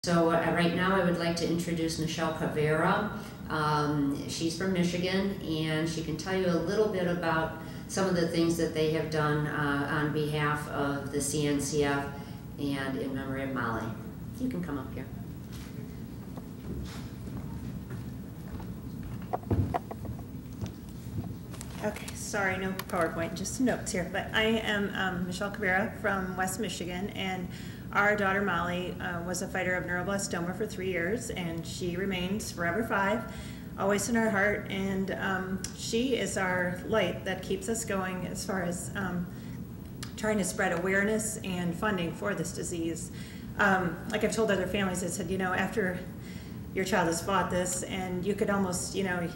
So right now I would like to introduce Michelle Caveira. She's from Michigan, and she can tell you a little bit about some of the things that they have done on behalf of the CNCF and in memory of Molly. You can come up here. Okay, sorry, no PowerPoint, just notes here. But I am Michelle Caveira from West Michigan, and our daughter Molly was a fighter of neuroblastoma for 3 years, and she remains forever 5, always in our heart. And she is our light that keeps us going as far as trying to spread awareness and funding for this disease. Like I've told other families, I said, you know, after your child has fought this, and you could almost, you know,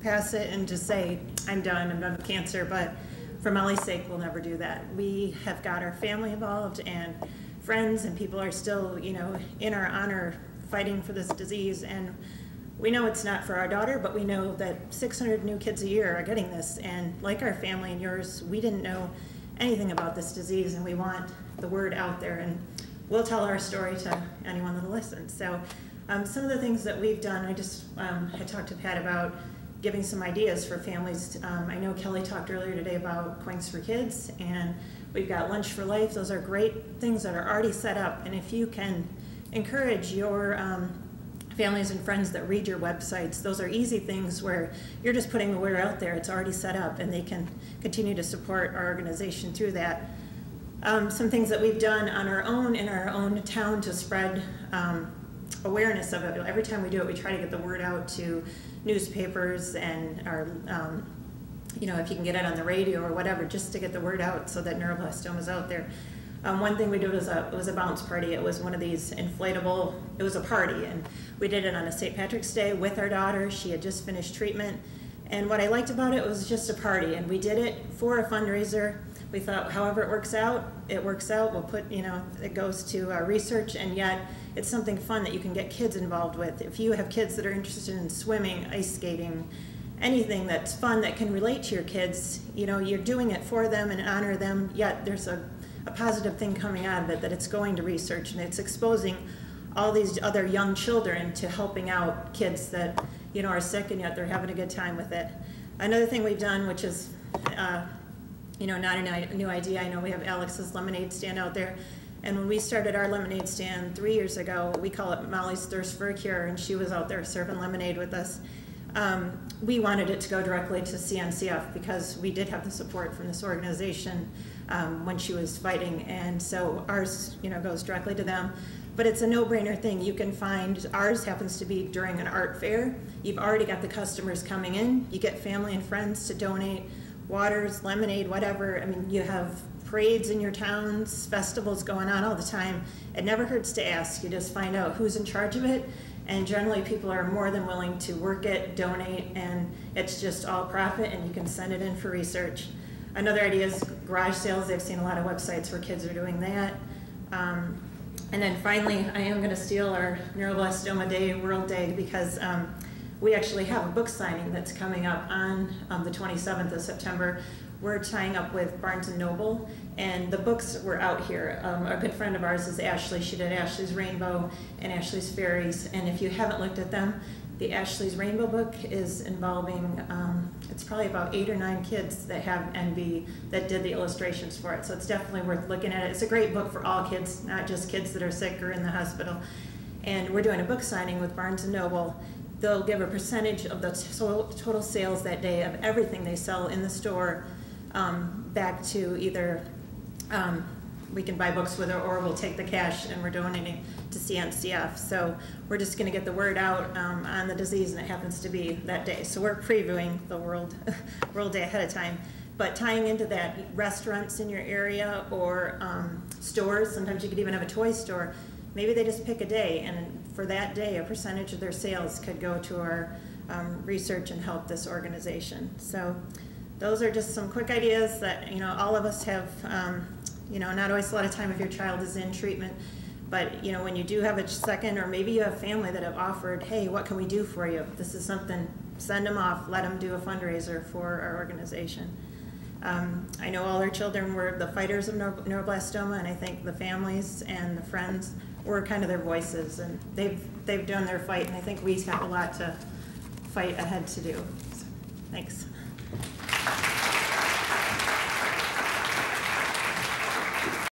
pass it and just say, I'm done with cancer, but for Molly's sake, we'll never do that. We have got our family involved and friends, and people are still, you know, in our honor fighting for this disease. And we know it's not for our daughter, but we know that 600 new kids a year are getting this. And like our family and yours, we didn't know anything about this disease, and we want the word out there. And we'll tell our story to anyone that'll listen. So some of the things that we've done, I just had talked to Pat about giving some ideas for families. I know Kelly talked earlier today about Coins for Kids, and we've got Lunch for Life. Those are great things that are already set up, and if you can encourage your families and friends that read your websites, those are easy things where you're just putting the word out there. It's already set up, and they can continue to support our organization through that. Some things that we've done on our own in our own town to spread awareness of it. Every time we do it, we try to get the word out to newspapers and our, you know, if you can get it on the radio or whatever, just to get the word out so that neuroblastoma is out there. One thing we did was it was a bounce party. It was one of these inflatable, it was a party, and we did it on a St. Patrick's Day with our daughter. She had just finished treatment, and what I liked about it was just a party, and we did it for a fundraiser. We thought, however it works out, it works out. We'll put, you know, it goes to research, and yet it's something fun that you can get kids involved with. If you have kids that are interested in swimming, ice skating, anything that's fun that can relate to your kids, you know, you're doing it for them and honor them, yet there's a positive thing coming out of it, that it's going to research, and it's exposing all these other young children to helping out kids that, you know, are sick, and yet they're having a good time with it. Another thing we've done, which is you know, not a new idea. I know we have Alex's lemonade stand out there, and when we started our lemonade stand 3 years ago, we call it Molly's Thirst for a Cure, and she was out there serving lemonade with us. We wanted it to go directly to CNCF because we did have the support from this organization when she was fighting, and so ours, you know, goes directly to them. But it's a no-brainer thing. You can find, ours happens to be during an art fair. You've already got the customers coming in. You get family and friends to donate waters, lemonade, whatever. I mean, you have parades in your towns, festivals going on all the time. It never hurts to ask. You just find out who's in charge of it, and generally people are more than willing to work it, donate, and it's just all profit, and you can send it in for research. Another idea is garage sales. They've seen a lot of websites where kids are doing that. And then finally, I am going to steal our Neuroblastoma Day, World Day, because we actually have a book signing that's coming up on the 27th of September. We're tying up with Barnes & Noble, and the books were out here. A good friend of ours is Ashley. She did Ashley's Rainbow and Ashley's Fairies, and if you haven't looked at them, the Ashley's Rainbow book is involving, it's probably about 8 or 9 kids that have NB that did the illustrations for it, so it's definitely worth looking at it. It's a great book for all kids, not just kids that are sick or in the hospital. And we're doing a book signing with Barnes & Noble. They'll give a percentage of the total sales that day of everything they sell in the store back to either we can buy books with it, or we'll take the cash and we're donating to CNCF. So we're just going to get the word out on the disease, and it happens to be that day. So we're previewing the World Day ahead of time. But tying into that, restaurants in your area or stores, sometimes you could even have a toy store. Maybe they just pick a day, and for that day, a percentage of their sales could go to our research and help this organization. So those are just some quick ideas that, you know, all of us have, you know, not always a lot of time if your child is in treatment, but, you know, when you do have a second, or maybe you have family that have offered, hey, what can we do for you? This is something, send them off, let them do a fundraiser for our organization. I know all our children were the fighters of neuroblastoma, and I think the families and the friends we're kind of their voices, and they've done their fight, and I think we have a lot to fight ahead to do. So, thanks.